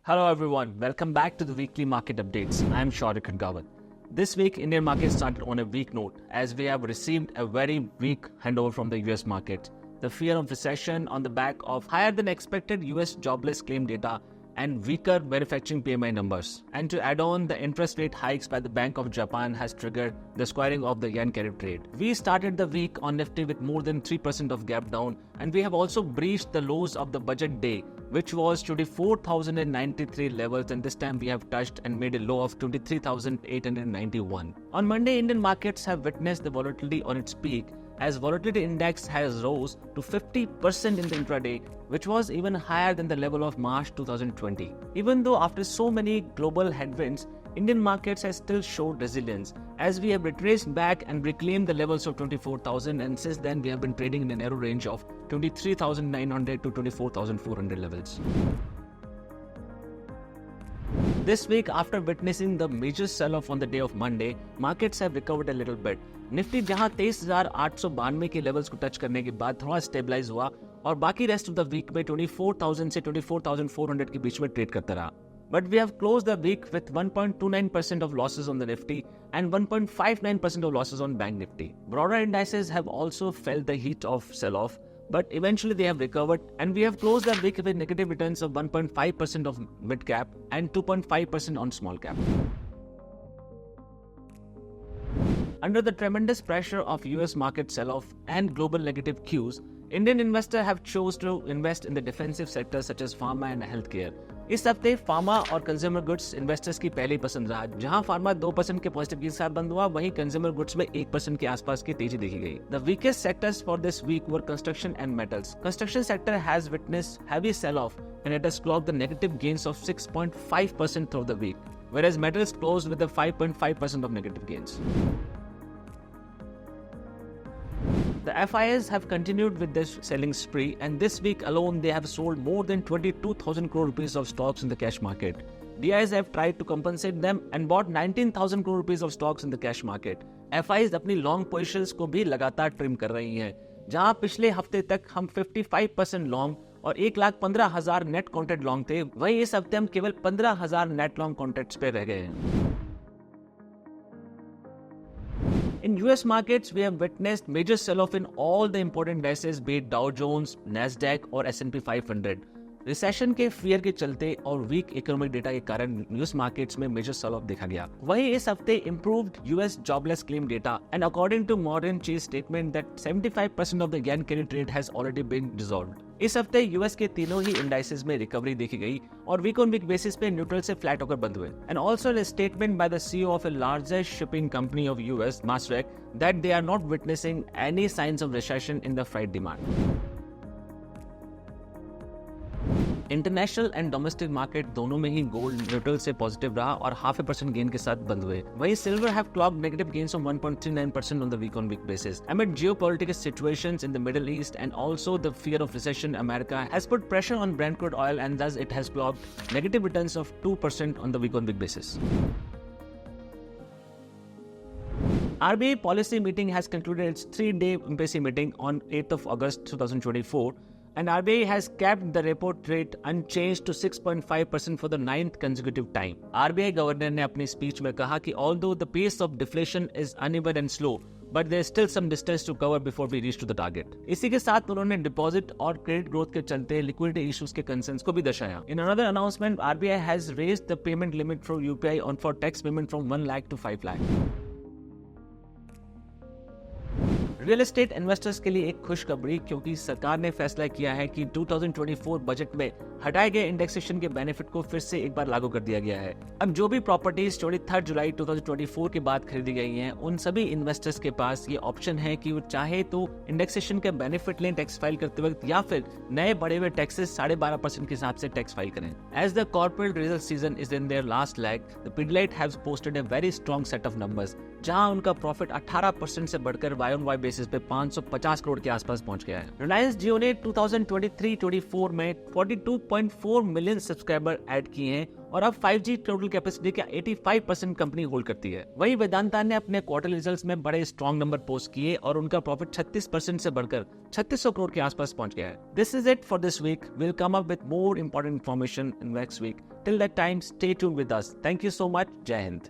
Hello everyone, welcome back to the weekly market updates. I am Shaurik Khadgawat. This week, Indian market started on a weak note as we have received a very weak handover from the US market. The fear of recession on the back of higher than expected US jobless claim data and weaker manufacturing PMI numbers. And to add on, the interest rate hikes by the Bank of Japan has triggered the squaring of the yen carry trade. We started the week on Nifty with more than 3% of gap down, and we have also breached the lows of the budget day, which was 24,093 levels, and this time we have touched and made a low of 23,891. On Monday, Indian markets have witnessed the volatility on its peak as volatility index has rose to 50% in the intraday, which was even higher than the level of March 2020. Even though after so many global headwinds, Indian markets has still showed resilience as we have retraced back and reclaimed the levels of 24,000, and since then we have been trading in a narrow range of 23,900 to 24,400 levels. This week, after witnessing the major sell-off on the day of Monday, markets have recovered a little bit. Nifty जहां 23,892 के levels को touch करने के बाद थोड़ा stabilise हुआ और बाकी रेस्ट ऑफ द वीक में 24,000 से 24,400 के बीच में ट्रेड करता रहा. But we have closed the week with 1.29% of losses on the Nifty and 1.59% of losses on Bank Nifty. Broader indices have also felt the heat of sell-off, but eventually they have recovered, and we have closed the week with negative returns of 1.5% of mid cap and 2.5% on small cap. Under the tremendous pressure of US market sell-off and global negative cues, Indian investors have chose to invest in the defensive sectors such as pharma and healthcare. इस हफ्ते pharma और consumer goods investors की पहली पसंद रहा. जहां pharma 2% के positive के साथ बंद हुआ, वहीं कंज्यूमर गुड्स में 1% के आसपास की तेजी देखी गई. The weakest sectors for this week were construction and metals. Construction sector has witnessed heavy sell-off and it has clocked the negative gains of 6.5% through the week, whereas metals closed with a 5.5% of negative gains. The FIs have continued with this selling spree, and this week alone they have sold more than 22,000 crore rupees of stocks in the cash market. DIs have tried to compensate them and bought 19,000 crore rupees of stocks in the cash market. FIs अपनी long positions को भी लगातार trim कर रही हैं. जहां पिछले हफ्ते तक हम 55% लॉन्ग और 1,15,000 नेट कॉन्ट्रैक्ट लॉन्ग थे, वहीं इस हफ्ते हम केवल 15,000 नेट लॉन्ग कॉन्ट्रैक्ट्स पे रह गए हैं. In US markets, we have witnessed major sell-off in all the important indices, be it Dow Jones, Nasdaq और S&P 500. रिसेशन के फियर के चलते और वीक इकोनॉमिक डेटा के कारण यूएस मार्केट्स में मेजर सेल ऑफ देखा गया. वहीं इस हफ्ते improved US jobless claim data and according to Morgan Chase statement that 75% of the yen carry trade has already been dissolved. इस हफ्ते यूएस के तीनों ही इंडाइसेस में रिकवरी देखी गई और वीक ऑन वीक बेसिस पे न्यूट्रल से फ्लैट होकर बंद हुए. And also a statement by the CEO of a largest shipping company of US, Maersk, that they are not witnessing any signs of recession in the freight demand. International and domestic market दोनों में ही gold neutral से positive रहा और 0.5% gain के साथ बंद हुए. वहीं silver have clocked negative gains of 1.39% on the week on week basis. Amid geopolitical situations in the Middle East and also the fear of recession, America has put pressure on Brent crude oil, and thus it has clocked negative returns of 2% on the week on week basis. RBI policy meeting has concluded its 3-day MPC meeting on 8th of August 2024. And RBI has kept the repo rate unchanged to 6.5% for the 9th consecutive time. RBI governor ने अपनी speech में कहा कि although the pace of deflation is uneven and slow, but there is still some distance to cover before we reach to the target. इसी के साथ उन्होंने deposit और क्रेडिट ग्रोथ के चलते लिक्विडिटी इश्यूज के कंसर्न्स को भी दर्शाया. In another announcement, RBI has raised the payment limit for UPI on for tax payment from 1 lakh to 5 lakh. Real estate investors के लिए एक खुशखबरी, क्योंकि सरकार ने फैसला किया है कि 2024 बजट में हटाए गए इंडेक्सेशन के बेनिफिट को फिर से एक बार लागू कर दिया गया है. अब जो भी प्रॉपर्टीज 23 जुलाई 2024 के बाद खरीदी गई हैं, उन सभी इन्वेस्टर्स के पास ये ऑप्शन है कि वो चाहे तो इंडेक्सेशन के बेनिफिट लें टैक्स फाइल करते वक्त, या फिर नए बढ़े हुए टैक्सेस 12.5% के हिसाब से टैक्स फाइल करें. As the corporate result season is in their last leg, the Pidilite have posted a very strong set of numbers, जहां उनका प्रॉफिट 18% से बढ़कर Y on Y बेसिस पे 550 करोड़ के आसपास पहुंच गया है। रिलायंस जियो ने 2023-24 में 42.4 मिलियन सब्सक्राइबर ऐड किए हैं और अब 5G टोटल कैपेसिटी का 85% कंपनी होल्ड करती है। वहीं वेदांता ने अपने क्वार्टर रिजल्ट्स में बड़े स्ट्रॉन्ग नंबर पोस्ट किए और उनका प्रॉफिट 36% से बढ़कर 3600 करोड़ के आसपास पहुंच गया है। This is it for this week. Will come up with more important information in next week. Till that time, stay tuned with us. Thank you so much. जय हिंद।